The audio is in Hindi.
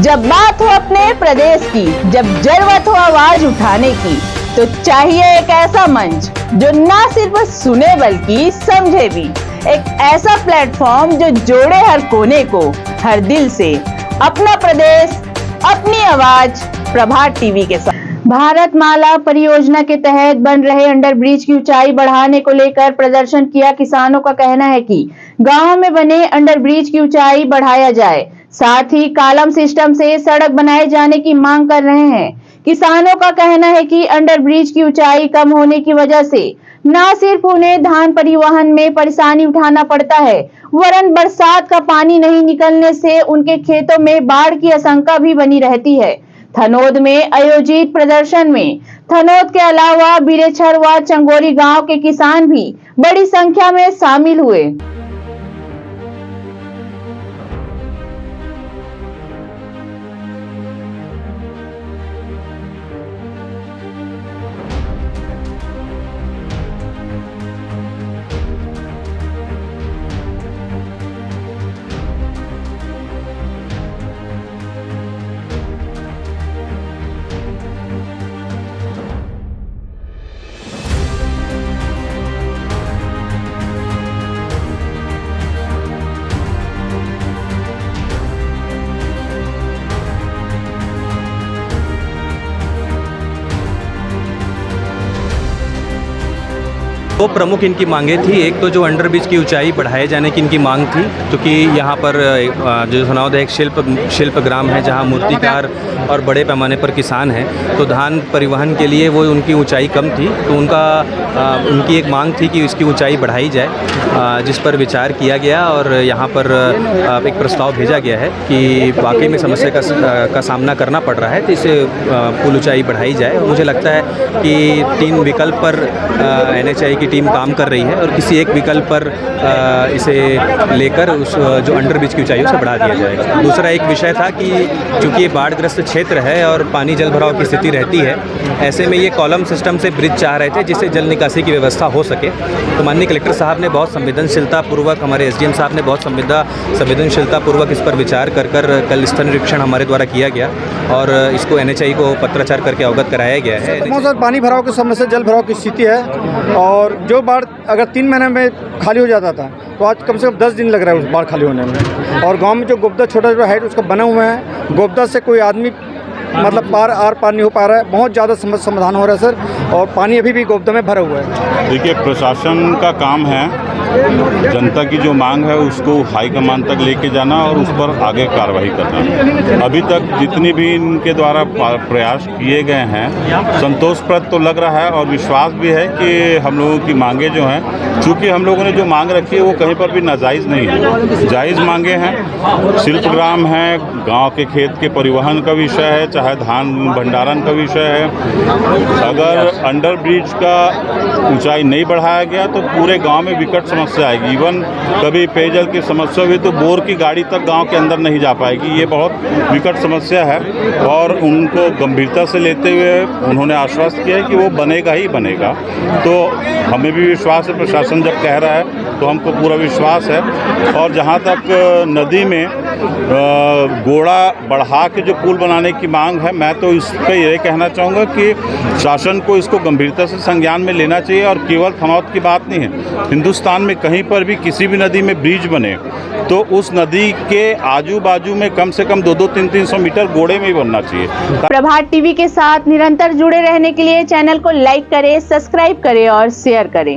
जब बात हो अपने प्रदेश की, जब जरूरत हो आवाज उठाने की, तो चाहिए एक ऐसा मंच जो ना सिर्फ सुने बल्कि समझे भी। एक ऐसा प्लेटफॉर्म जो जोड़े हर कोने को हर दिल से। अपना प्रदेश, अपनी आवाज, प्रभात टीवी के साथ। भारत माला परियोजना के तहत बन रहे अंडर ब्रिज की ऊंचाई बढ़ाने को लेकर प्रदर्शन किया। किसानों का कहना है कि गांव में बने अंडर ब्रिज की ऊंचाई बढ़ाया जाए, साथ ही कॉलम सिस्टम से सड़क बनाए जाने की मांग कर रहे हैं। किसानों का कहना है कि अंडर ब्रिज की ऊंचाई कम होने की वजह से न सिर्फ उन्हें धान परिवहन में परेशानी उठाना पड़ता है, वरन बरसात का पानी नहीं निकलने से उनके खेतों में बाढ़ की आशंका भी बनी रहती है। थनोद में आयोजित प्रदर्शन में थनोद के अलावा बिरेछर व चंगोरी गांव के किसान भी बड़ी संख्या में शामिल हुए। दो प्रमुख इनकी मांगे थी। एक तो जो अंडर ब्रिज की ऊंचाई बढ़ाए जाने की इनकी मांग थी, क्योंकि यहाँ पर जो थनौद है एक शिल्प ग्राम है जहाँ मूर्तिकार और बड़े पैमाने पर किसान हैं, तो धान परिवहन के लिए वो उनकी ऊंचाई कम थी, तो उनकी एक मांग थी कि इसकी ऊंचाई बढ़ाई जाए, जिस पर विचार किया गया और यहाँ पर एक प्रस्ताव भेजा गया है कि वाकई में समस्या का सामना करना पड़ रहा है, तो इसे पुल ऊंचाई बढ़ाई जाए। मुझे लगता है कि 3 विकल्प पर NHAI की टीम काम कर रही है और किसी एक विकल्प पर इसे लेकर उस जो अंडर ब्रिज की ऊंचाई उसे बढ़ा दिया जाएगा। दूसरा एक विषय था कि चूंकि ये बाढ़ग्रस्त क्षेत्र है और पानी जल भराव की स्थिति रहती है, ऐसे में ये कॉलम सिस्टम से ब्रिज चाह रहे थे जिससे जल निकासी की व्यवस्था हो सके। तो माननीय कलेक्टर साहब ने बहुत संवेदनशीलता पूर्वक, हमारे SDM साहब ने बहुत संवेदनशीलता पूर्वक इस पर विचार कर कल स्थल निरीक्षण हमारे द्वारा किया गया और इसको NHAI को पत्राचार करके अवगत कराया गया है। पानी भराव की समस्या, जल भराव की स्थिति है और जो बाढ़ अगर 3 महीने में खाली हो जाता था तो आज कम से कम 10 दिन लग रहा है उस बाढ़ खाली होने में। और गांव में जो गोबदा छोटा है उसका बना हुआ है, गोबदा से कोई आदमी मतलब पार नहीं हो पा रहा है। बहुत ज़्यादा समस्या समाधान हो रहा है सर, और पानी अभी भी गोबदा में भरा हुआ है। देखिए, प्रशासन का काम है जनता की जो मांग है उसको हाई कमान तक लेके जाना और उस पर आगे कार्रवाई करना। अभी तक जितनी भी इनके द्वारा प्रयास किए गए हैं संतोषप्रद तो लग रहा है और विश्वास भी है कि हम लोगों की मांगे जो हैं, चूँकि हम लोगों ने जो मांग रखी है वो कहीं पर भी नाजायज़ नहीं है, जायज़ मांगे हैं। शिल्पग्राम है, गांव के खेत के परिवहन का विषय है, चाहे धान भंडारण का विषय है। अगर अंडर ब्रिज का ऊंचाई नहीं बढ़ाया गया तो पूरे गांव में विकट समस्या आएगी। इवन कभी पेयजल की समस्या हुई तो बोर की गाड़ी तक गांव के अंदर नहीं जा पाएगी। ये बहुत विकट समस्या है और उनको गंभीरता से लेते हुए उन्होंने आश्वस्त किया है कि वो बनेगा ही बनेगा। तो हमें भी विश्वास है, प्रशासन जब कह रहा है तो हमको पूरा विश्वास है। और जहाँ तक नदी में गोड़ा बढ़ा के जो पुल बनाने की मांग है, मैं तो इस पर यह कहना चाहूँगा कि शासन को इसको गंभीरता से संज्ञान में लेना चाहिए। और केवल थनौद की बात नहीं है, हिंदुस्तान में कहीं पर भी किसी भी नदी में ब्रिज बने तो उस नदी के आजू बाजू में कम से कम 200, 300 मीटर गोड़े में ही बनना चाहिए। प्रभात टीवी के साथ निरंतर जुड़े रहने के लिए चैनल को लाइक करें, सब्सक्राइब करें और शेयर करें।